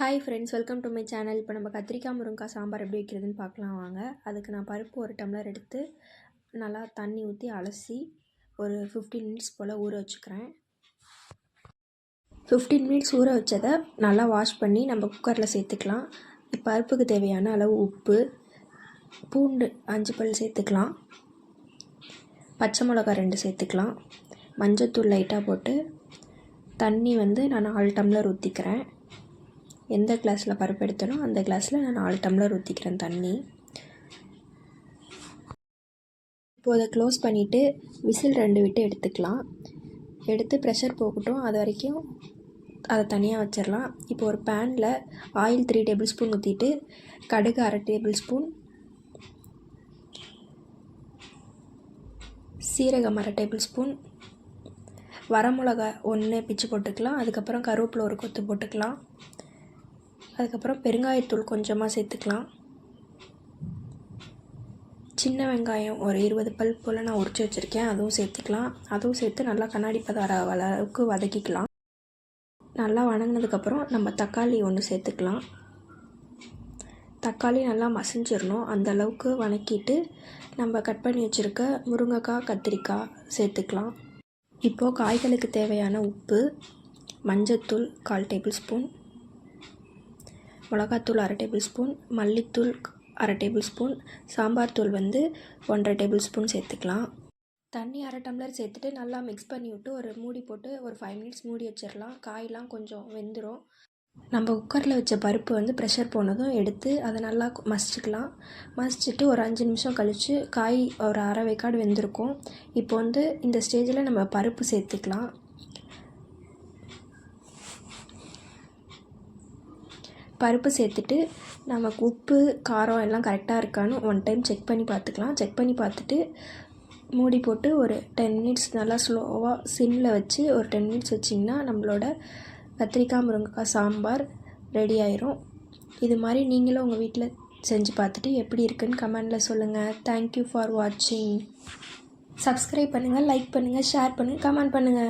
Hi friends, welcome to my channel. இப்போ நம்ம கத்திரிக்காய் முருங்கைக்காய் சாம்பார் எப்படி வைக்கிறதுன்னு பார்க்கலாம் வாங்க. அதுக்கு நான் பருப்பு ஒரு டம்ளர் எடுத்து நல்லா தண்ணி ஊற்றி அலசி ஒரு 15 மினிட்ஸ் போல் ஊற வச்சுக்கிறேன். 15 மினிட்ஸ் ஊற வச்சதை நல்லா வாஷ் பண்ணி நம்ம குக்கரில் சேர்த்துக்கலாம். பருப்புக்கு தேவையான அளவு உப்பு, பூண்டு 5 பல் சேர்த்துக்கலாம், பச்சை மிளகாய் 2 சேர்த்துக்கலாம், மஞ்சத்தூள் லைட்டாக போட்டு தண்ணி நான் 4 டம்ளர் ஊற்றிக்கிறேன். எந்த கிளாஸில் பருப்பு எடுத்தனோ அந்த கிளாஸில் நான் 4 டம்ளர் ஊற்றிக்கிறேன் தண்ணி. இப்போது அதை க்ளோஸ் பண்ணிவிட்டு விசில் 2 விட்டு எடுத்துக்கலாம். எடுத்து ப்ரெஷர் போகட்டும், அது வரைக்கும் அதை தனியாக வச்சிடலாம். இப்போ ஒரு பேனில் ஆயில் 3 டேபிள் ஸ்பூன் ஊற்றிட்டு கடுகு 1/2 டேபிள் ஸ்பூன், சீரகம் 1/2 டேபிள் ஸ்பூன், வரமிளகாய் 1 பிச்சு போட்டுக்கலாம். அதுக்கப்புறம் கருவேப்பிலை ஒரு கொத்து போட்டுக்கலாம். அதுக்கப்புறம் பெருங்காயத்தூள் கொஞ்சமாக சேர்த்துக்கலாம். சின்ன வெங்காயம் ஒரு 20 பல் போல் நான் உரித்து வச்சுருக்கேன், அதுவும் சேர்த்துக்கலாம். அதுவும் சேர்த்து நல்லா கண்ணாடி பதம் வர அளவுக்கு வதக்கிக்கலாம். நல்லா வதங்கினதுக்கப்புறம் நம்ம தக்காளி 1 சேர்த்துக்கலாம். தக்காளி நல்லா மசிஞ்சிடணும், அந்த அளவுக்கு வதக்கிட்டு நம்ம கட் பண்ணி வச்சுருக்க முருங்கைக்காய், கத்திரிக்காய் சேர்த்துக்கலாம். இப்போது காய்களுக்கு தேவையான உப்பு, மஞ்சத்தூள் 1/4 டேபிள் ஸ்பூன், மிளகாத்தூள் 1/2 டேபிள் ஸ்பூன், மல்லித்தூள் 1/2 டேபிள் ஸ்பூன், சாம்பார் தூள் 1/2 டேபிள் ஸ்பூன் சேர்த்துக்கலாம். தண்ணி 1/2 டம்ளர் சேர்த்துட்டு நல்லா மிக்ஸ் பண்ணி விட்டு ஒரு மூடி போட்டு ஒரு 5 மினிட்ஸ் மூடி வச்சிடலாம். காயெலாம் கொஞ்சம் வெந்துடும். நம்ம குக்கரில் வச்ச பருப்பு ப்ரெஷர் போனதும் எடுத்து அதை நல்லா மசிச்சுக்கலாம். மசிச்சுட்டு ஒரு 5 நிமிஷம் கழித்து காய் ஒரு அரை வேக்காடு வெந்திருக்கும். இப்போ இந்த ஸ்டேஜில் நம்ம பருப்பு சேர்த்துக்கலாம். பருப்பு சேர்த்துட்டு நமக்கு உப்பு காரம் எல்லாம் கரெக்டாக இருக்கான்னு 1 டைம் செக் பண்ணி பார்த்துக்கலாம். செக் பண்ணி பார்த்துட்டு மூடி போட்டு ஒரு 10 மினிட்ஸ் நல்லா ஸ்லோவாக சிம்மில் வச்சு ஒரு 10 மினிட்ஸ் வச்சிங்கன்னா நம்மளோட கத்திரிக்காய் முருங்கைக்காய் சாம்பார் ரெடி ஆயிரும். இது மாதிரி நீங்களும் உங்கள் வீட்டில் செஞ்சு பார்த்துட்டு எப்படி இருக்குன்னு கமெண்டில் சொல்லுங்கள். தேங்க்யூ ஃபார் வாட்சிங். சப்ஸ்கிரைப் பண்ணுங்கள், லைக் பண்ணுங்கள், ஷேர் பண்ணுங்கள், கமெண்ட் பண்ணுங்கள்.